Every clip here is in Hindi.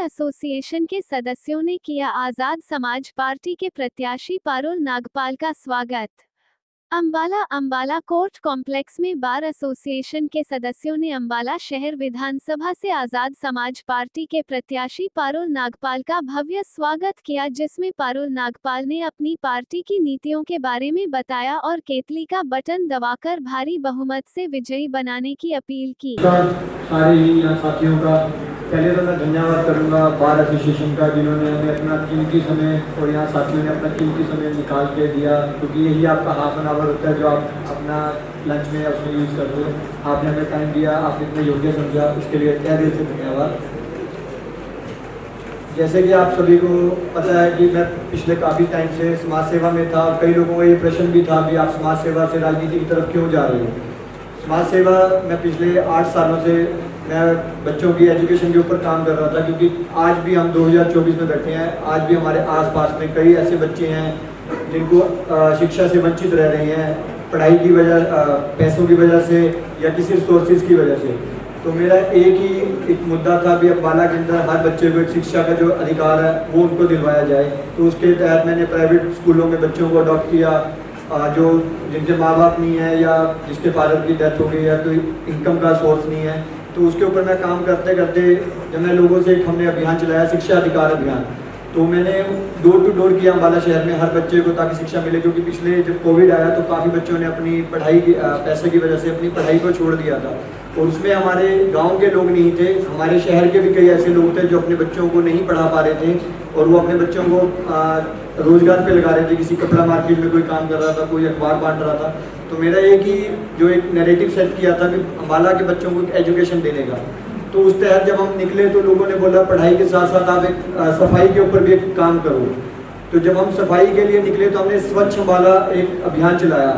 एसोसिएशन के सदस्यों ने किया आजाद समाज पार्टी के प्रत्याशी पारुल नागपाल का स्वागत। अंबाला कोर्ट कॉम्प्लेक्स में बार एसोसिएशन के सदस्यों ने अंबाला शहर विधानसभा से आजाद समाज पार्टी के प्रत्याशी पारुल नागपाल का भव्य स्वागत किया, जिसमें पारुल नागपाल ने अपनी पार्टी की नीतियों के बारे में बताया और केतली का बटन दबाकर भारी बहुमत से विजयी बनाने की अपील की। सारे साथियों का पहले तो मैं धन्यवाद करूंगा बार एसोसिएशन का, जिन्होंने हमें अपना कीमती समय और यहाँ साथियों ने अपना कीमती समय निकाल के दिया, क्योंकि यही आपका हाफ एन आवर होता है जो आप अपना लंच में उसमें यूज़ करते हो। आपने हमें टाइम दिया, आपने इतना योग्य समझा, उसके लिए तहे दिल से धन्यवाद। जैसे कि आप सभी को पता है कि मैं पिछले काफ़ी टाइम से समाज सेवा में था, और कई लोगों को ये प्रश्न भी था कि आप समाज सेवा से राजनीति की तरफ क्यों जा रहे हो। समाज सेवा मैं पिछले 8 सालों से मैं बच्चों की एजुकेशन के ऊपर काम कर रहा था, क्योंकि आज भी हम 2024 में बैठे हैं, आज भी हमारे आसपास में कई ऐसे बच्चे हैं जिनको शिक्षा से वंचित रह रहे हैं, पढ़ाई की वजह, पैसों की वजह से या किसी रिसोर्सेज की वजह से। तो मेरा एक मुद्दा था भी अंबाला के अंदर हर बच्चे को एक शिक्षा का जो अधिकार है वो उनको दिलवाया जाए। तो उसके तहत मैंने प्राइवेट स्कूलों में बच्चों को अडॉप्ट किया, जो जिनके माँ बाप नहीं है या जिसके फादर की डेथ हो गई या कोई इनकम का सोर्स नहीं है, तो उसके ऊपर मैं काम करते करते जब मैं लोगों से हमने अभियान चलाया, शिक्षा अधिकार अभियान, तो मैंने डोर टू डोर किया अंबाला शहर में हर बच्चे को, ताकि शिक्षा मिले। क्योंकि पिछले जब कोविड आया तो काफ़ी बच्चों ने अपनी पढ़ाई की पैसे की वजह से अपनी पढ़ाई को छोड़ दिया था, और उसमें हमारे गांव के लोग नहीं थे, हमारे शहर के भी कई ऐसे लोग थे जो अपने बच्चों को नहीं पढ़ा पा रहे थे, और वो अपने बच्चों को रोजगार पे लगा रहे थे। किसी कपड़ा मार्केट में कोई काम कर रहा था, कोई अखबार बांट रहा था। तो मेरा एक ही जो एक नैरेटिव सेट किया था कि अंबाला के बच्चों को एजुकेशन देने का। तो उस तहत जब हम निकले तो लोगों ने बोला पढ़ाई के साथ साथ आप एक सफाई के ऊपर भी एक काम करो। तो जब हम सफाई के लिए निकले तो हमने स्वच्छ अंबाला एक अभियान चलाया।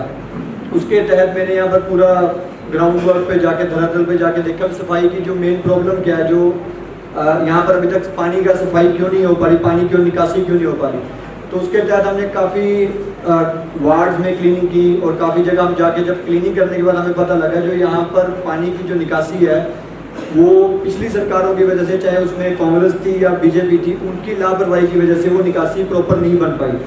उसके तहत मैंने यहाँ पर पूरा ग्राउंड वर्क पे जाके, धरातल पे जाके देखा सफाई की जो मेन प्रॉब्लम क्या है, जो यहाँ पर अभी तक पानी का सफाई क्यों नहीं हो पा रही, पानी क्यों निकासी क्यों नहीं हो पा रही। तो उसके तहत हमने काफ़ी वार्ड्स में क्लीनिंग की, और काफ़ी जगह हम जाके जब क्लीनिंग करने के बाद हमें पता लगा जो यहाँ पर पानी की जो निकासी है वो पिछली सरकारों की वजह से, चाहे उसमें कांग्रेस थी या बीजेपी थी, उनकी लापरवाही की वजह से वो निकासी प्रॉपर नहीं बन पाई।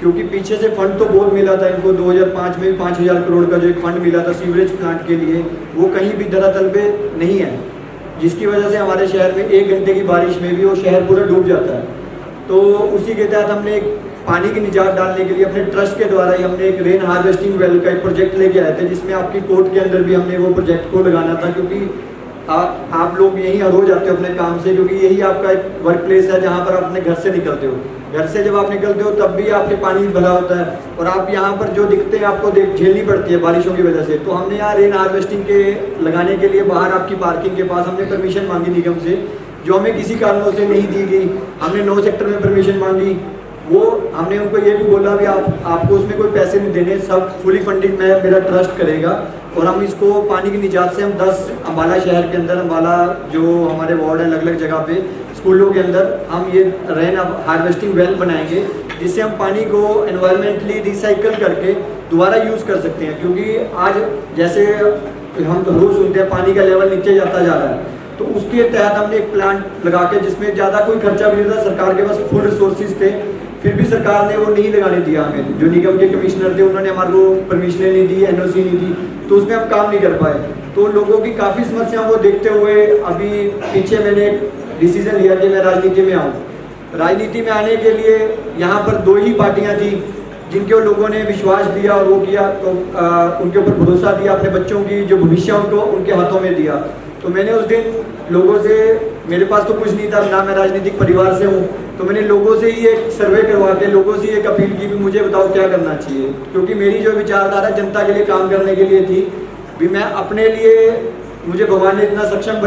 क्योंकि पीछे से फंड तो बहुत मिला था इनको, 2005 में 5000 करोड़ का जो एक फंड मिला था सीवरेज प्लांट के लिए, वो कहीं भी धरातल पे नहीं है, जिसकी वजह से हमारे शहर में 1 घंटे की बारिश में भी वो शहर पूरा डूब जाता है। तो उसी के तहत हमने एक पानी की निजात डालने के लिए अपने ट्रस्ट के द्वारा ही हमने एक रेन हार्वेस्टिंग वेल का एक प्रोजेक्ट लेके आए थे, जिसमें आपकी कोर्ट के अंदर भी हमने वो प्रोजेक्ट को लगाना था। क्योंकि आप लोग यहीं रोज आते हो अपने काम से, क्योंकि यही आपका एक वर्क प्लेस है जहाँ पर आप अपने घर से निकलते हो। घर से जब आप निकलते हो तब भी आपके पानी भरा होता है, और आप यहाँ पर जो दिखते हैं आपको झेलनी पड़ती है बारिशों की वजह से। तो हमने यहाँ रेन हार्वेस्टिंग के लगाने के लिए बाहर आपकी पार्किंग के पास हमने परमिशन मांगी निगम से, जो हमें किसी कारणों से नहीं दी गई। हमने 9 सेक्टर में परमिशन मांगी, वो हमने उनको ये भी बोला भी आपको उसमें कोई पैसे नहीं देने, सब फुली फंडिंग में मेरा ट्रस्ट करेगा। और हम इसको पानी की निजात से हम 10 अंबाला शहर के अंदर, अंबाला जो हमारे वार्ड है अलग अलग जगह पे स्कूलों के अंदर हम ये रेन हार्वेस्टिंग वेल बनाएंगे, जिससे हम पानी को एनवायरमेंटली रिसाइकल करके दोबारा यूज़ कर सकते हैं। क्योंकि आज जैसे हम तो रोज सुनते हैं पानी का लेवल नीचे जाता जा रहा है, तो उसके तहत हमने एक प्लांट लगा के, जिसमें ज़्यादा कोई खर्चा भी नहीं था, सरकार के पास फुल रिसोर्सेज थे, फिर भी सरकार ने वो नहीं लगाने दिया हमें। जो निगम के कमिश्नर थे उन्होंने हमारे को परमिशन नहीं दी, एनओसी नहीं दी, तो उसमें हम काम नहीं कर पाए। तो लोगों की काफ़ी समस्याओं को देखते हुए अभी पीछे मैंने एक डिसीजन लिया कि मैं राजनीति में आऊँ। राजनीति में आने के लिए यहाँ पर 2 ही पार्टियाँ थी जिनके लोगों ने विश्वास दिया और वो किया, तो उनके ऊपर भरोसा दिया, अपने बच्चों की जो भविष्य उनको उनके हाथों में दिया। तो मैंने उस दिन लोगों से, मेरे पास तो कुछ नहीं था ना, मैं राजनीतिक परिवार से हूँ, तो मैंने लोगों से ही एक सर्वे करवा के लोगों से एक अपील की भी मुझे बताओ क्या करना चाहिए। क्योंकि मेरी जो विचारधारा जनता के लिए काम करने के लिए थी, भी मैं अपने लिए, मुझे भगवान ने इतना सक्षम